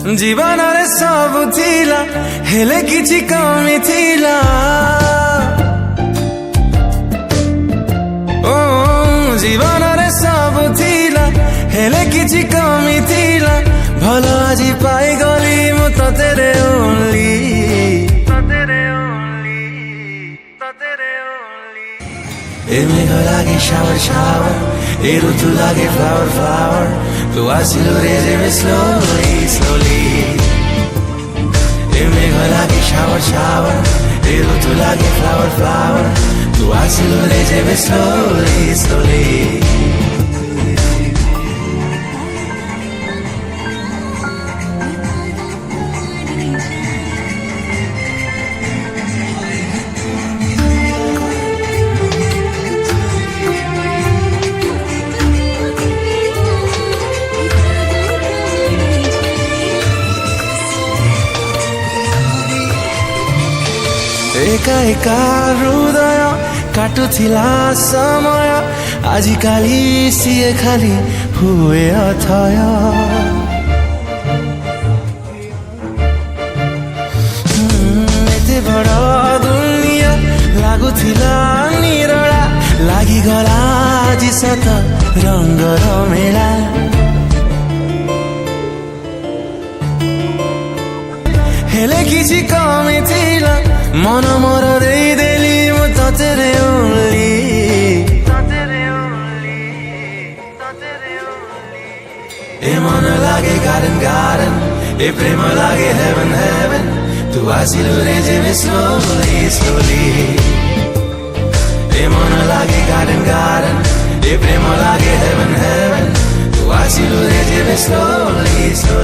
ଜୀବନରେ ସବୁ ଥିଲା ହେଲେ କିଛି କମି ଥିଲା। ଓ ଜୀବନରେ ସବୁ ଥିଲା ହେଲେ କିଛି କମି ଥିଲା। ଭଲ ଆଜି ପାଇଗଲି ମୁଁ ତତେରେ ଓନ୍ଲି। ଏ ମେଘ ଲାଗେ shower shower, ଏ ଋତୁ ଲାଗେ flower flower, ତୁ ଆସିଲୁ ରେ ଯେବେ slowly slowly। ଏ ମେଘ ଲାଗେ shower shower, ଏ ଋତୁ ଲାଗେ flower flower, ତୁ ଆସିଲୁ ରେ ଯେବେ slowly slowly। एका एका हृदय काटुथिला समय, आजिकाली सिए खाली हुए अथय। एते बड़ दुनिया लागुथिला निरला, लागिगला आजि सत रंगर मेला। हेले किछि कमी थिला मन मोर देली मु ततेरे ओन्ली। ए मन लागे गार्डन गार्डन, ए प्रेम लागे हेवन हेवन, तू आसिलु रे जेबे स्लोली स्लोली। ए मन लागे गार्डन गार्डन, ए प्रेम लागे हेवन हेवन, तू आसिलु रे जेबे स्लोली स्लोली।